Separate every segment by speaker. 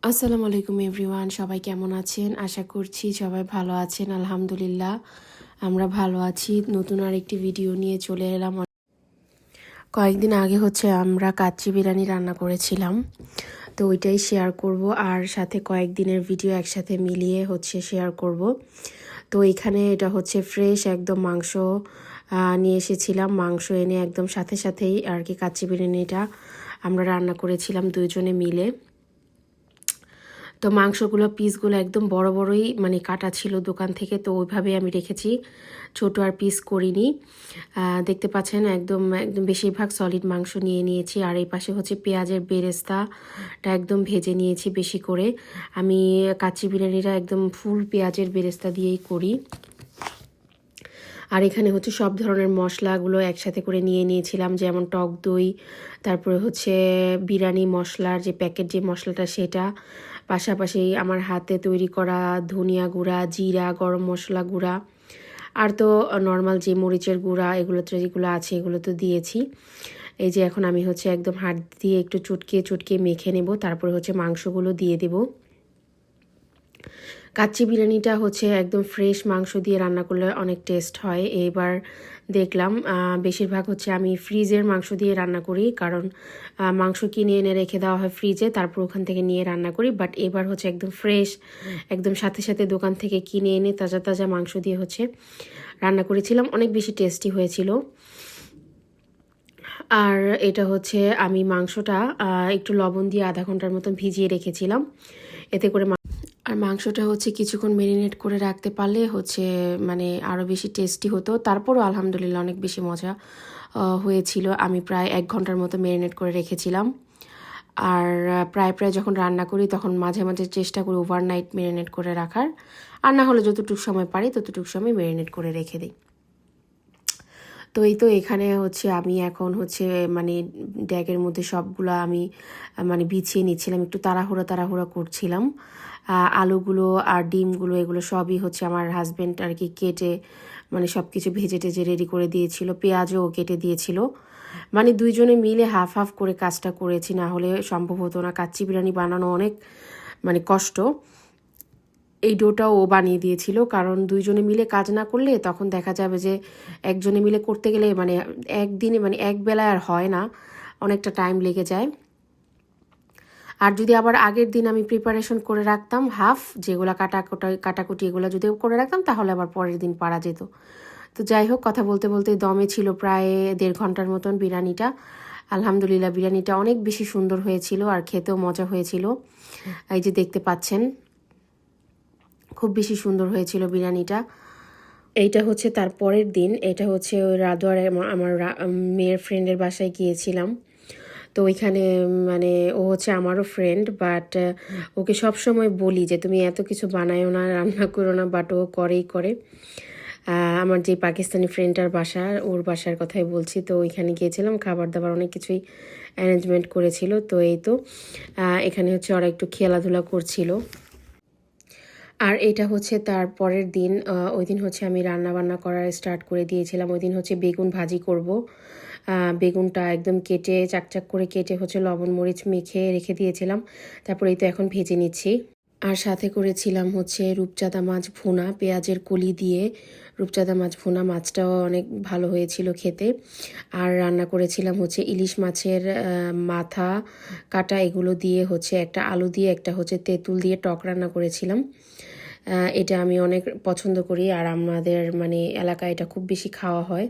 Speaker 1: আসসালামু আলাইকুম এভরিওয়ান, সবাই কেমন আছেন? আশা করছি সবাই ভালো আছেন। আলহামদুলিল্লাহ আমরা ভালো আছি। নতুন আরেকটি ভিডিও নিয়ে চলে এলাম। কয়েকদিন আগে আমরা কাচ্চি বিরিয়ানি রান্না করেছিলাম, তো ওইটাই শেয়ার করব আর সাথে কয়েকদিনের ভিডিও একসাথে মিলিয়ে শেয়ার করব। তো এখানে এটা ফ্রেশ একদম মাংস নিয়ে এসেছিলাম। মাংস এনে একদম সাথে সাথেই আর কি কাচ্চি বিরিয়ানিটা আমরা রান্না করেছিলাম দুইজনে মিলে। তো মাংসগুলো পিসগুলো একদম বড় বড়ই কাটা ছিল দোকান থেকে, তো ওইভাবে আমি রেখেছি, ছোট আর পিস করিনি। দেখতে পাচ্ছেন একদম একদম বেশিরভাগ সলিড মাংস নিয়ে নিয়েছি। আর এই পাশে পেঁয়াজের বেরেস্তাটা একদম ভেজে নিয়েছি বেশি করে। আমি কাচ্চি বিরিয়ানিটা একদম ফুল পেঁয়াজের বেরেস্তা দিয়েই করি। আর এখানে সব ধরনের মশলাগুলো একসাথে করে নিয়ে নিয়েছিলাম, যেমন টক দই, তারপরে বিরিয়ানি মশলার যে প্যাকেট যে মশলাটা সেটা, পাশাপাশি আমার হাতে তৈরি করা ধনিয়া গুঁড়া, জিরা, গরম মশলা গুঁড়া, আর তো নর্মাল যে মরিচের গুঁড়া এগুলো তো যেগুলো আছে এগুলো তো দিয়েছি। এই যে এখন আমি একদম হাত দিয়ে একটু চটকিয়ে চটকিয়ে মেখে নেব, তারপরে মাংসগুলো দিয়ে দেবো। কাচ্চি বিরিয়ানিটা একদম ফ্রেশ মাংস দিয়ে রান্না করলে অনেক টেস্ট হয়। এবার দেখলাম বেশিরভাগ আমি ফ্রিজের মাংস দিয়ে রান্না করি, কারণ মাংস কিনে এনে রেখে দেওয়া হয় ফ্রিজে, তারপর ওখান থেকে নিয়ে রান্না করি। বাট এবার একদম ফ্রেশ, একদম সাথে সাথে দোকান থেকে কিনে এনে তাজা তাজা মাংস দিয়ে রান্না করেছিলাম। অনেক বেশি টেস্টি হয়েছিল। আর এটা আমি মাংসটা একটু লবণ দিয়ে আধা ঘন্টার মতন ভিজিয়ে রেখেছিলাম। এতে করে আর মাংসটা কিছুক্ষণ ম্যারিনেট করে রাখতে পারলে আরও বেশি টেস্টি হতো। তারপরও আলহামদুলিল্লাহ অনেক বেশি মজা হয়েছিল। আমি প্রায় 1 ঘন্টার মতো ম্যারিনেট করে রেখেছিলাম। আর প্রায় যখন রান্না করি তখন মাঝে মাঝে চেষ্টা করি ওভারনাইট ম্যারিনেট করে রাখার, আর না হলে যতটুকু সময় পারি ততটুকু সময় ম্যারিনেট করে রেখে দিই। তো এই তো এখানে আমি এখন ড্যাগের মধ্যে সবগুলো আমি বিছিয়ে নিচ্ছিলাম, একটু তাড়াহুড়া করছিলাম। আলুগুলো আর ডিমগুলো এগুলো সবই আমার হাজব্যান্ড আর কি কেটে সব কিছু ভেজে টেজে রেডি করে দিয়েছিল, পেঁয়াজও কেটে দিয়েছিল। দুইজনে মিলে হাফ হাফ করে কাজটা করেছি, না হলে সম্ভব হতো না। কাচ্চি বিরিয়ানি বানানো অনেক কষ্ট। এই ডোটাও ও বানিয়ে দিয়েছিল, কারণ দুইজনে মিলে কাজ না করলে তখন দেখা যাবে যে একজনে মিলে করতে গেলে একদিনে এক বেলায় আর হয় না, অনেকটা টাইম লেগে যায়। আর যদি আবার আগের দিন আমি প্রিপারেশন করে রাখতাম হাফ, যেগুলো কাটাকুটি এগুলো যদি করে রাখতাম তাহলে আবার পরের দিন পারা যেত। তো যাই হোক, কথা বলতে বলতে দমে ছিল প্রায় 1.5 ঘন্টার মতন বিরিয়ানিটা। আলহামদুলিল্লাহ বিরিয়ানিটা অনেক বেশি সুন্দর হয়েছিল আর খেতেও মজা হয়েছিল। এই যে দেখতে পাচ্ছেন খুব বেশি সুন্দর হয়েছিল বিরিয়ানিটা। এইটা তার পরের দিন, এটা ওই রাদোয়ারে আমার মেয়ের ফ্রেন্ডের বাসায় গিয়েছিলাম। তো ওইখানে ও আমারও ফ্রেন্ড, বাট ওকে সব সময় বলি যে তুমি এত কিছু বানায়ও না, রান্না করো না, বাট ও করেই করে। আমার যে পাকিস্তানি ফ্রেন্ডটার বাসা, ওর বাসার কথাই বলছি। তো ওইখানে গিয়েছিলাম, খাবার দাবার অনেক কিছুই অ্যারেঞ্জমেন্ট করেছিল। তো এই তো এখানে ওরা একটু খেলাধুলা করছিল। আর এটা তার পরের দিন, ওই দিন আমি রান্না বান্না করার স্টার্ট করে দিয়েছিলাম। ওই দিন বেগুন ভাজি করব। বেগুনটা একদম কেটে চাকচাক করে কেটে লবণ মরিচ মেখে রেখে দিয়েছিলাম। তারপরে এই তো এখন ভেজে নিচ্ছি। আর সাথে করেছিলাম রূপচাঁদা মাছ ভুনা পেঁয়াজের কলি দিয়ে। রূপচাঁদা মাছ ভুনা, মাছটাও অনেক ভালো হয়েছিল খেতে। আর রান্না করেছিলাম ইলিশ মাছের মাথা কাটা, এগুলো দিয়ে একটা আলু দিয়ে একটা তেঁতুল দিয়ে টক রান্না করেছিলাম। এটা আমি অনেক পছন্দ করি, আর আমাদের এলাকায় এটা খুব বেশি খাওয়া হয়।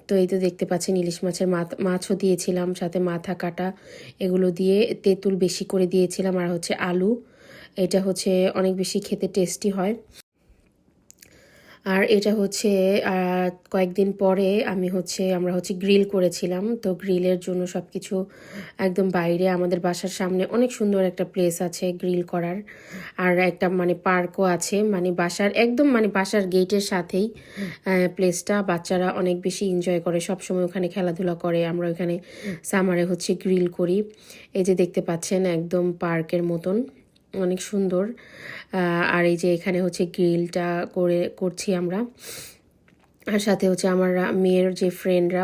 Speaker 1: তো এই তো দেখতে পাচ্ছেন ইলিশ মাছের মাছও দিয়েছিলাম, সাথে মাথা কাটা এগুলো দিয়ে তেঁতুল বেশি করে দিয়েছিলাম, আর আলু। এটা অনেক বেশি খেতে টেস্টি হয়। আর এটা কয়েকদিন পরে আমি আমরা গ্রিল করেছিলাম। তো গ্রিলের জন্য সব কিছু একদম বাইরে আমাদের বাসার সামনে অনেক সুন্দর একটা প্লেস আছে গ্রিল করার, আর একটা পার্কও আছে বাসার একদম বাসার গেটের সাথেই প্লেসটা। বাচ্চারা অনেক বেশি এনজয় করে, সব সময় ওখানে খেলাধুলা করে। আমরা ওখানে সামারে গ্রিল করি। এই যে দেখতে পাচ্ছেন একদম পার্কের মতন, অনেক সুন্দর। আর এই যে এখানে গ্রিলটা করছি আমরা। আর সাথে হচ্ছে আমার মেয়ের যে ফ্রেন্ডরা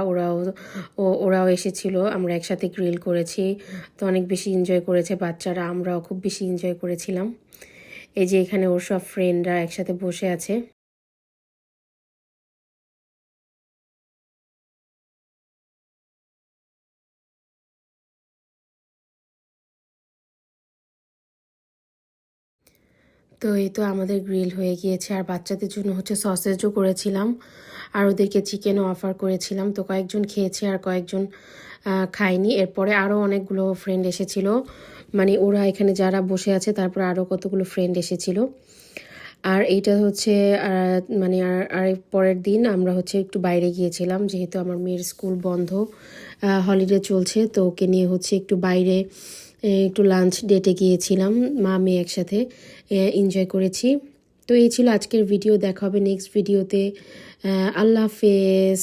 Speaker 1: ওরাও এসেছিল, আমরা একসাথে গ্রিল করেছি। তো অনেক বেশি এনজয় করেছে বাচ্চারা, আমরাও খুব বেশি এনজয় করেছিলাম। এই যে এখানে ওর সব ফ্রেন্ডরা একসাথে বসে আছে। তো এই তো আমাদের গ্রিল হয়ে গিয়েছে, আর বাচ্চাদের জন্য হচ্ছে সসেজও করেছিলাম, আর ওদেরকে চিকেনও অফার করেছিলাম। তো কয়েকজন খেয়েছে আর কয়েকজন খায়নি। এরপরে আরও অনেকগুলো ফ্রেন্ড এসেছিল, মানে ওরা এখানে যারা বসে আছে তারপর আরও কতগুলো ফ্রেন্ড এসেছিল। আর এইটা হচ্ছে মানে আর পরের দিন আমরা হচ্ছে একটু বাইরে গিয়েছিলাম, যেহেতু আমার মেয়ের স্কুল বন্ধ, হলিডে চলছে, তো ওকে নিয়ে হচ্ছে একটু বাইরে একটু লাঞ্চ ডেটে গিয়েছিলাম, মা মেয়ে একসাথে এনজয় করেছি। তো এই ছিল আজকের ভিডিও, দেখা হবে নেক্সট ভিডিওতে। আল্লাহ হাফেজ।